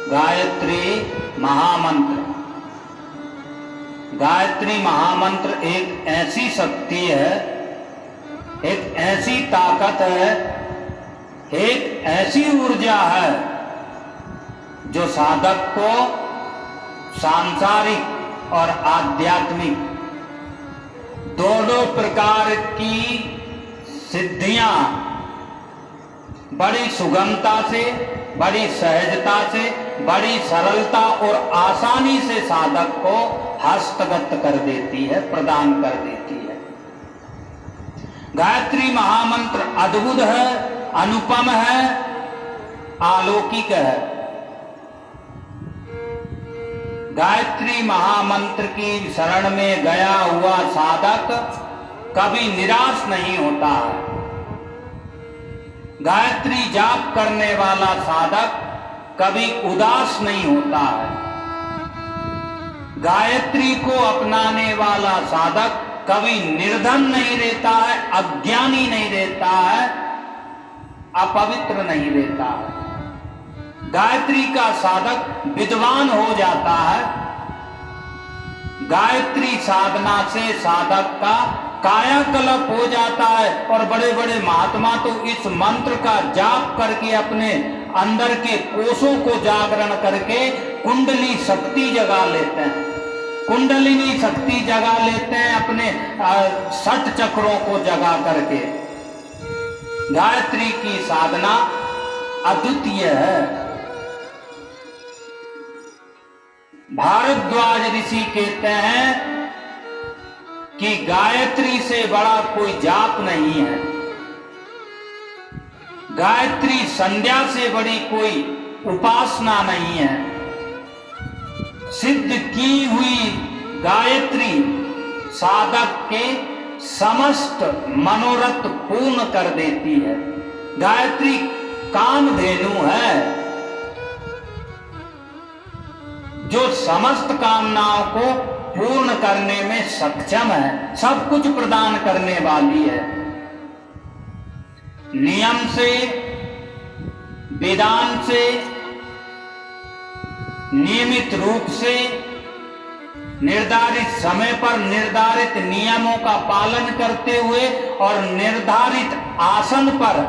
गायत्री महामंत्र। गायत्री महामंत्र एक ऐसी शक्ति है, एक ऐसी ताकत है, एक ऐसी ऊर्जा है जो साधक को सांसारिक और आध्यात्मिक दोनों प्रकार की सिद्धियां बड़ी सुगमता से, बड़ी सहजता से, बड़ी सरलता और आसानी से साधक को हस्तगत कर देती है, प्रदान कर देती है। गायत्री महामंत्र अद्भुत है, अनुपम है, अलौकिक है। गायत्री महामंत्र की शरण में गया हुआ साधक कभी निराश नहीं होता है। गायत्री जाप करने वाला साधक कभी उदास नहीं होता है। गायत्री को अपनाने वाला साधक कभी निर्धन नहीं रहता है, अज्ञानी नहीं रहता है, अपवित्र नहीं रहता है। गायत्री का साधक विद्वान हो जाता है। गायत्री साधना से साधक का कायाकल्प हो जाता है और बड़े बड़े महात्मा तो इस मंत्र का जाप करके अपने अंदर के कोषों को जागरण करके कुंडली शक्ति जगा लेते हैं, कुंडलिनी शक्ति जगा लेते हैं, अपने 60 चक्रों को जगा करके। गायत्री की साधना अद्वितीय है। भारद्वाज ऋषि कहते हैं कि गायत्री से बड़ा कोई जाप नहीं है, गायत्री संध्या से बड़ी कोई उपासना नहीं है। सिद्ध की हुई गायत्री साधक के समस्त मनोरथ पूर्ण कर देती है। गायत्री कामधेनु है जो समस्त कामनाओं को पूर्ण करने में सक्षम है, सब कुछ प्रदान करने वाली है। नियम से, विधान से, नियमित रूप से, निर्धारित समय पर निर्धारित नियमों का पालन करते हुए और निर्धारित आसन पर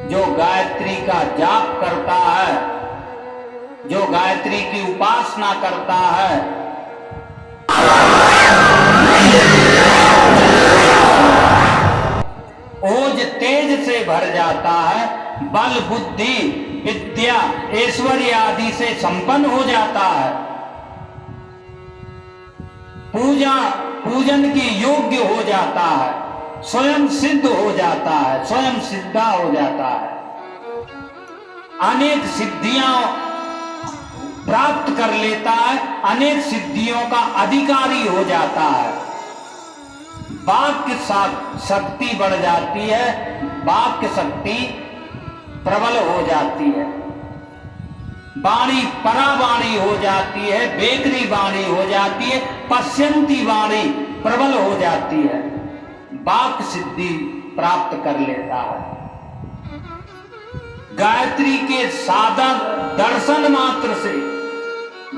जो गायत्री का जाप करता है, जो गायत्री की उपासना करता है, ओज तेज से भर जाता है, बल बुद्धि विद्या ऐश्वर्य आदि से संपन्न हो जाता है, पूजन के योग्य हो जाता है, स्वयं सिद्ध हो जाता है, स्वयं सिद्धा हो जाता है, अनेक सिद्धियां प्राप्त कर लेता है, अनेक सिद्धियों का अधिकारी हो जाता है। वाक्य शक्ति बढ़ जाती है, वाक्य शक्ति प्रबल हो जाती है, वाणी परावाणी हो जाती है, बेकरी वाणी हो जाती है, पश्यंती वाणी प्रबल हो जाती है, वाक्य सिद्धि प्राप्त कर लेता है। गायत्री के साधक दर्शन मात्र से,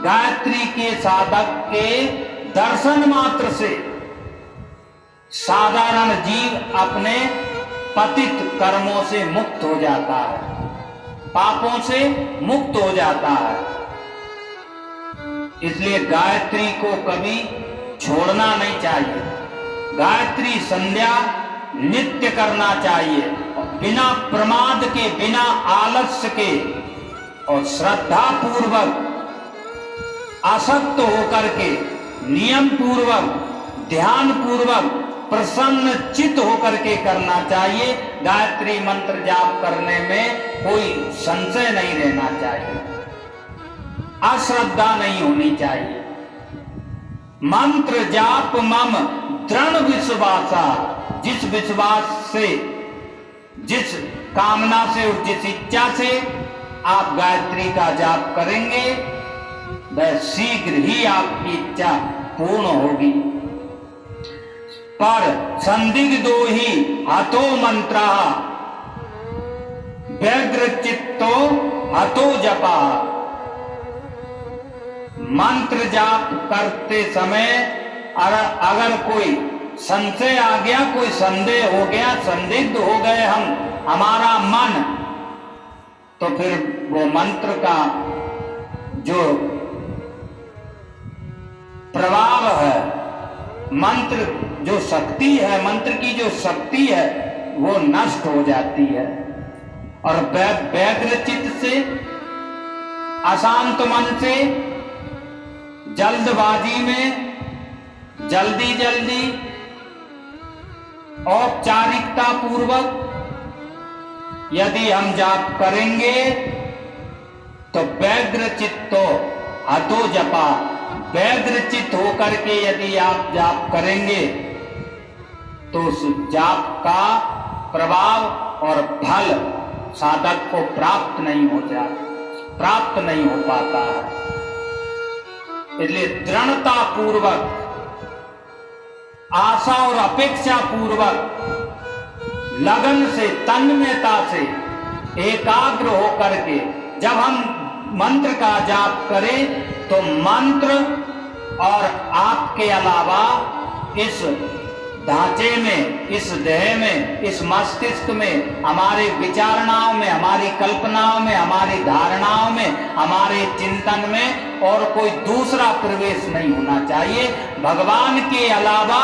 गायत्री के साधक के दर्शन मात्र से साधारण जीव अपने पतित कर्मों से मुक्त हो जाता है, पापों से मुक्त हो जाता है। इसलिए गायत्री को कभी छोड़ना नहीं चाहिए। गायत्री संध्या नित्य करना चाहिए, बिना प्रमाद के, बिना आलस्य के और श्रद्धा पूर्वक, आसक्त होकर के, नियम पूर्वक, ध्यान पूर्वक, प्रसन्न चित्त होकर के करना चाहिए। गायत्री मंत्र जाप करने में कोई संशय नहीं रहना चाहिए, अश्रद्धा नहीं होनी चाहिए। मंत्र जाप मम दृढ़ विश्वासा, जिस विश्वास से, जिस कामना से और जिस इच्छा से आप गायत्री का जाप करेंगे वह शीघ्र ही आपकी इच्छा पूर्ण होगी। पर संदिग्धो ही हतो मंत्रः व्यग्र चित्तो हतो जपः। मंत्र जाप करते समय अगर कोई संशय आ गया, कोई संदेह हो गया, संदिग्ध हो गए हमारा मन, तो फिर वो मंत्र का जो प्रभाव है, मंत्र जो शक्ति है, मंत्र की जो शक्ति है वो नष्ट हो जाती है। और व्यग्र चित्त से, अशांत मन से, जल्दबाजी में, जल्दी जल्दी, औपचारिकता पूर्वक यदि हम जाप करेंगे तो व्यग्र चित्तो हतो जपा, व्यग्र चित्त होकर के यदि आप जाप करेंगे तो उस जाप का प्रभाव और फल साधक को प्राप्त नहीं हो पाता है। इसलिए दृढ़ता पूर्वक, आशा और अपेक्षा पूर्वक, लगन से, तन्मयता से, एकाग्र होकर के जब हम मंत्र का जाप करें तो मंत्र और आपके अलावा इस ढांचे में, इस देह में, इस मस्तिष्क में, हमारे विचारणाओं में, हमारी कल्पनाओं में, हमारी धारणाओं में, हमारे चिंतन में और कोई दूसरा प्रवेश नहीं होना चाहिए। भगवान के अलावा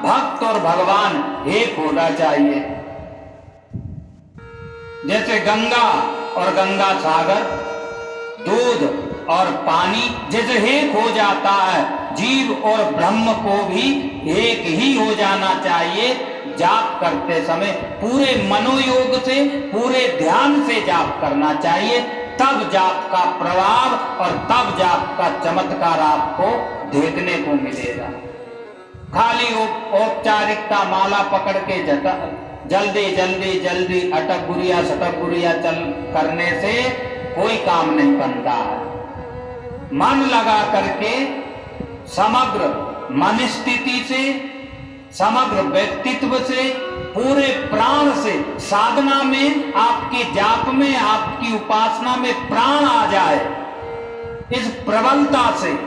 भक्त और भगवान एक होना चाहिए। जैसे गंगा और गंगा सागर, दूध और पानी जैसे एक हो जाता है, जीव और ब्रह्म को भी एक ही हो जाना चाहिए। जाप करते समय पूरे मनोयोग से, पूरे ध्यान से जाप करना चाहिए, तब जाप का प्रभाव और तब जाप का चमत्कार आपको देखने को मिलेगा। खाली औपचारिकता, माला पकड़ के जल्दी जल्दी जल्दी अटक गुरिया सटक गुरिया चल करने से कोई काम नहीं बनता है। मन लगा करके समग्र मन स्थिति से, समग्र व्यक्तित्व से, पूरे प्राण से साधना में, आपके जाप में, आपकी उपासना में प्राण आ जाए। इस प्रबलता से,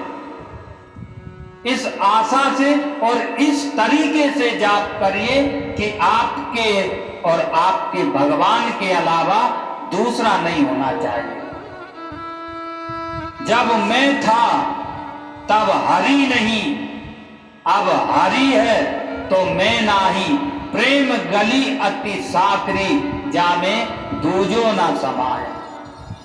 इस आशा से और इस तरीके से जाप करिए कि आपके और आपके भगवान के अलावा दूसरा नहीं होना चाहिए। जब मैं था तब हरि नहीं, अब हरि है तो मैं नाही। प्रेम गली अति साकरी, जामे दूजो ना समाए।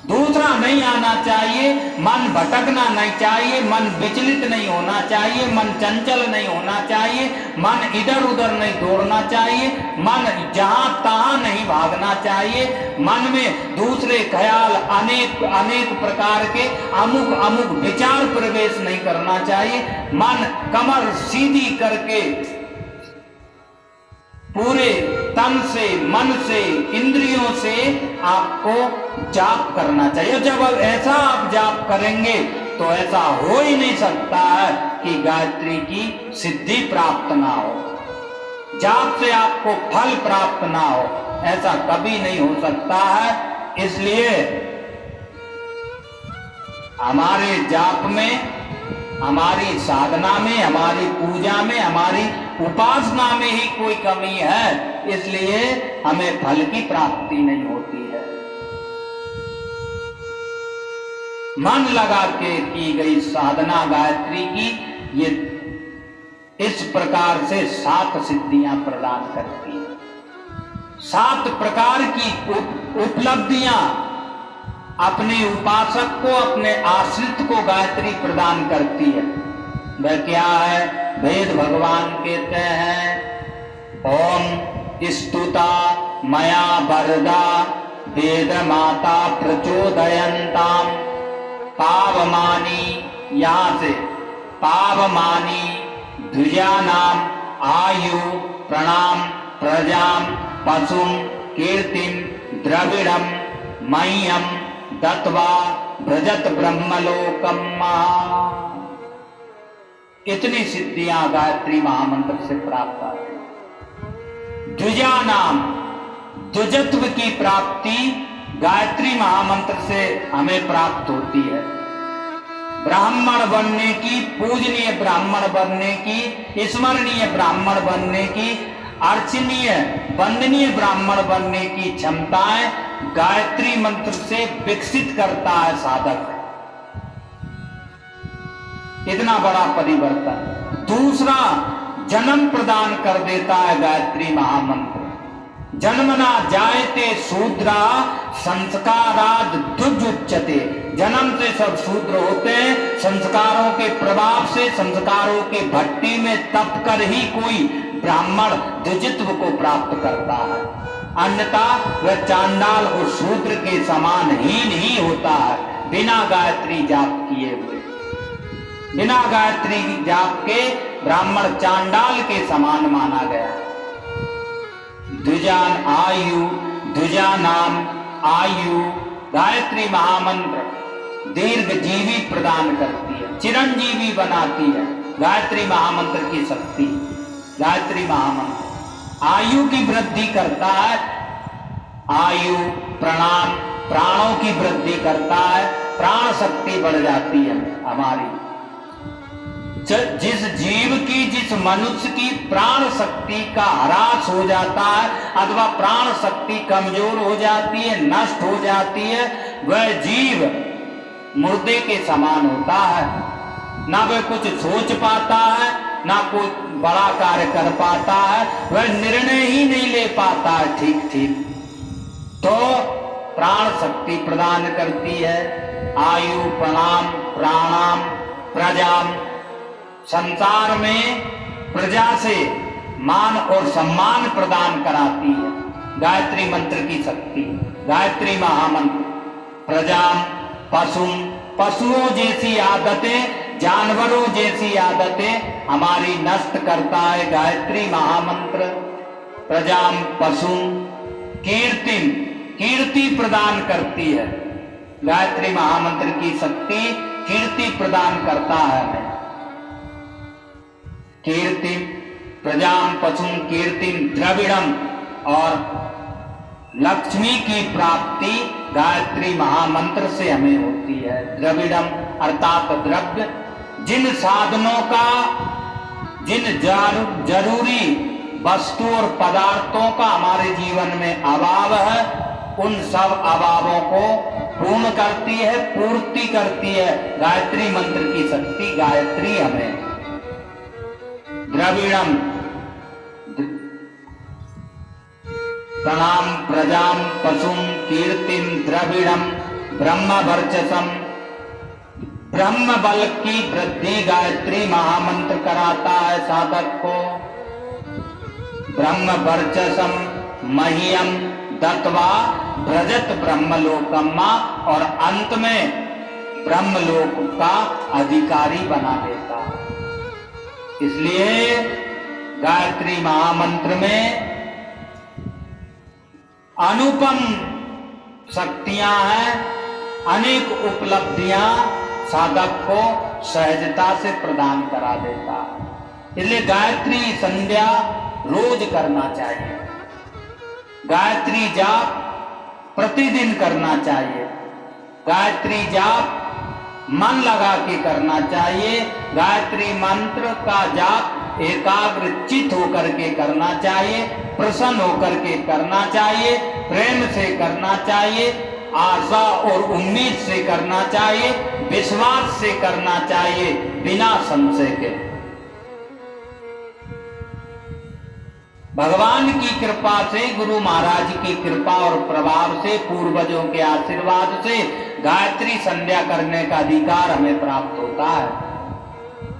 दूसरा नहीं आना चाहिए, मन भटकना नहीं चाहिए, मन विचलित नहीं होना चाहिए, मन चंचल नहीं होना चाहिए, मन इधर उधर नहीं दौड़ना चाहिए, मन जहां तहां नहीं भागना चाहिए, मन में दूसरे ख्याल, अनेक अनेक प्रकार के अमुक अमुक विचार प्रवेश नहीं करना चाहिए। मन कमर सीधी करके पूरे तन से, मन से, इंद्रियों से आपको जाप करना चाहिए। जब ऐसा आप जाप करेंगे तो ऐसा हो ही नहीं सकता है कि गायत्री की सिद्धि प्राप्त ना हो, जाप से आपको फल प्राप्त ना हो, ऐसा कभी नहीं हो सकता है। इसलिए हमारे जाप में, हमारी साधना में, हमारी पूजा में, हमारी उपासना में ही कोई कमी है, इसलिए हमें फल की प्राप्ति नहीं होती है। मन लगा के की गई साधना गायत्री की ये इस प्रकार से 7 सिद्धियां प्रदान करती है। 7 प्रकार की उपलब्धियां अपने उपासक को, अपने आश्रित को गायत्री प्रदान करती है। वह क्या है? वेद भगवान कहते हैं, ओम स्तुता मया वरदा वेद माता प्रचोदयन्ताम पावमानी, यहां से पावमानी द्विजानाम आयु प्रणाम प्रजाम पशुम कीर्तिम द्रविड़म मह्यम दत्वा भ्रजत ब्रह्मलोकम। इतनी सिद्धियां गायत्री महामंत्र से प्राप्त आती है। द्विजानाम, द्विजत्व की प्राप्ति गायत्री महामंत्र से हमें प्राप्त होती है। ब्राह्मण बनने की, पूजनीय ब्राह्मण बनने की, स्मरणीय ब्राह्मण बनने की, अर्चनीय वंदनीय ब्राह्मण बनने की क्षमताएं गायत्री मंत्र से विकसित करता है साधक। इतना बड़ा परिवर्तन। दूसरा, जन्म प्रदान कर देता है गायत्री महामंत्र। जन्मना जायते शूद्रा संस्काराद दुजुच्यते। जन्म से सब शूद्र होते हैं, संस्कारों के प्रभाव से, संस्कारों के भट्टी में तप कर ही कोई ब्राह्मण द्विजत्व को प्राप्त करता है, अन्यथा वह चांडाल और शूद्र के समान हीन ही होता है। बिना गायत्री जाप किए हुए, बिना गायत्री जाप के ब्राह्मण चांडाल के समान माना गया। द्विजान आयु, द्विजा नाम आयु। गायत्री महामंत्र दीर्घ जीवी प्रदान करती है, चिरंजीवी बनाती है। गायत्री महामंत्र की शक्ति, गायत्री महामंत्र आयु की वृद्धि करता है। आयु, प्रणाम, प्राणों की वृद्धि करता है। प्राण शक्ति बढ़ जाती है हमारी। जिस जीव की, जिस मनुष्य की प्राण शक्ति का ह्रास हो जाता है अथवा प्राण शक्ति कमजोर हो जाती है, नष्ट हो जाती है, वह जीव मुर्दे के समान होता है। ना वह कुछ सोच पाता है, ना कोई बड़ा कार्य कर पाता है, वह निर्णय ही नहीं ले पाता है ठीक ठीक। तो प्राण शक्ति प्रदान करती है आयु, प्रणाम, प्राणाम, प्रजाम। संसार में प्रजा से मान और सम्मान प्रदान कराती है गायत्री मंत्र की शक्ति। गायत्री महामंत्र प्रजाम, पशुम, पशुओं जैसी आदतें, जानवरों जैसी आदतें हमारी नष्ट करता है गायत्री महामंत्र। प्रजाम, पशुम, कीर्तिम, कीर्ति प्रदान करती है गायत्री महामंत्र की शक्ति। कीर्ति प्रदान करता है हमें। कीर्तिम, प्रजाम, पशुम, कीर्तिम, द्रविड़म, और लक्ष्मी की प्राप्ति गायत्री महामंत्र से हमें होती है। द्रविड़म अर्थात द्रव्य, जिन साधनों का, जिन जरूरी वस्तु और पदार्थों का हमारे जीवन में अभाव है, उन सब अभावों को पूर्ण करती है, पूर्ति करती है गायत्री मंत्र की शक्ति। गायत्री हमें द्रविड़म, प्रणाम, प्रजाम, पशुम, कीर्तिम, द्रविड़म, ब्रह्म वर्चसम, ब्रह्म बल की वृद्धि गायत्री महामंत्र कराता है साधक को। ब्रह्म वर्चसम मह्यम दत्वा ब्रजत ब्रह्मलोकम्मा, और अंत में ब्रह्मलोक का अधिकारी बना देता है। इसलिए गायत्री महामंत्र में अनुपम शक्तियां हैं, अनेक उपलब्धियां साधक को सहजता से प्रदान करा देता है। इसलिए गायत्री संध्या रोज करना चाहिए, गायत्री जाप प्रतिदिन करना चाहिए, गायत्री जाप मन लगा के करना चाहिए, गायत्री मंत्र का जाप एकाग्र चित्त होकर के करना चाहिए, प्रसन्न होकर के करना चाहिए, प्रेम से करना चाहिए, आशा और उम्मीद से करना चाहिए, विश्वास से करना चाहिए, बिना संशय के। भगवान की कृपा से, गुरु महाराज की कृपा और प्रभाव से, पूर्वजों के आशीर्वाद से गायत्री संध्या करने का अधिकार हमें प्राप्त होता है।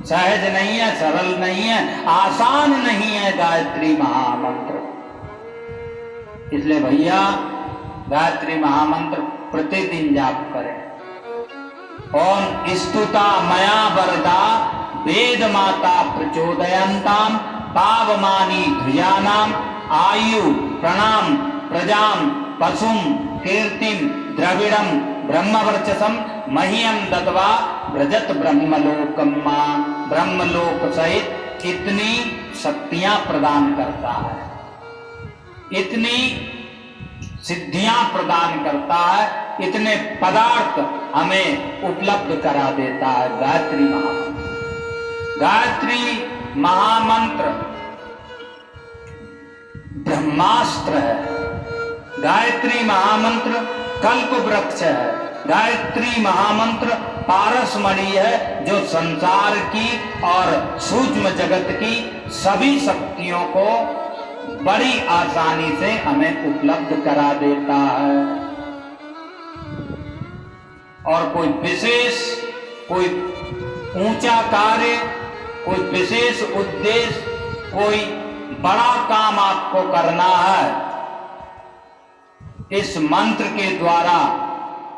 सहज नहीं है, सरल नहीं है, आसान नहीं है गायत्री महामंत्र। इसलिए भैया गायत्री महामंत्र प्रतिदिन जाप करें। ओम स्तुता मया वरदा वेद माता प्रचोदयन्ताम पावमानी ध्वजानाम आयु, प्रणाम, प्रजाम, पशुम, कीर्तिम, द्रविड़म, ब्रह्मवर्चसम मह्यम दत्वा व्रजत ब्रह्मलोकम्मा। ब्रह्मलोक सहित इतनी शक्तियां प्रदान करता है, इतनी सिद्धियां प्रदान करता है, इतने पदार्थ हमें उपलब्ध करा देता है गायत्री महामंत्र। गायत्री महामंत्र ब्रह्मास्त्र है, गायत्री महामंत्र कल्प वृक्ष है, गायत्री महामंत्र पारसमणि है जो संसार की और सूक्ष्म जगत की सभी शक्तियों को बड़ी आसानी से हमें उपलब्ध करा देता है। और कोई विशेष, कोई ऊंचा कार्य, कोई विशेष उद्देश्य, कोई बड़ा काम आपको करना है इस मंत्र के द्वारा,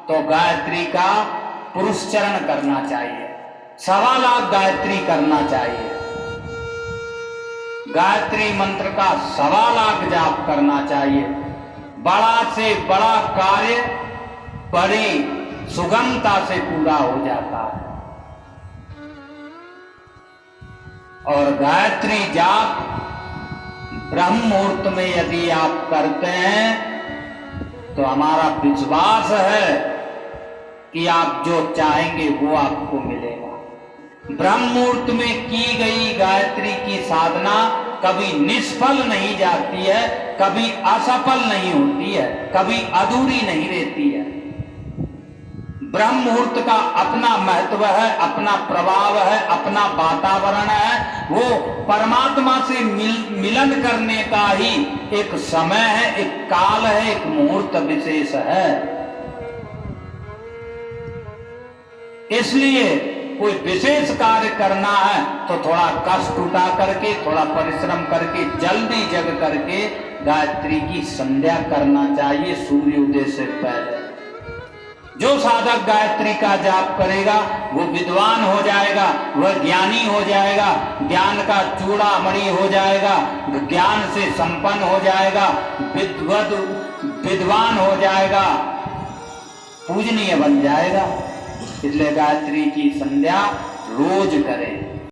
तो गायत्री का पुरुषचरण करना चाहिए, 1.25 लाख गायत्री करना चाहिए, गायत्री मंत्र का 1.25 लाख जाप करना चाहिए। बड़ा से बड़ा कार्य बड़ी सुगमता से पूरा हो जाता है। और गायत्री जाप ब्रह्म मुहूर्त में यदि आप करते हैं तो हमारा विश्वास है कि आप जो चाहेंगे वो आपको मिलेगा। ब्रह्म मुहूर्त में की गई गायत्री की साधना कभी निष्फल नहीं जाती है, कभी असफल नहीं होती है, कभी अधूरी नहीं रहती है। ब्रह्म मुहूर्त का अपना महत्व है, अपना प्रभाव है, अपना वातावरण है। वो परमात्मा से मिलन करने का ही एक समय है, एक काल है, एक मुहूर्त विशेष है। इसलिए कोई विशेष कार्य करना है तो थोड़ा कष्ट उठा करके, थोड़ा परिश्रम करके, जल्दी जग करके गायत्री की संध्या करना चाहिए सूर्योदय से पहले। जो साधक गायत्री का जाप करेगा वो विद्वान हो जाएगा, वह ज्ञानी हो जाएगा, ज्ञान का चूड़ामणि हो जाएगा, ज्ञान से संपन्न हो जाएगा, विद्वान हो जाएगा, पूजनीय बन जाएगा। इसलिए गायत्री की संध्या रोज करें।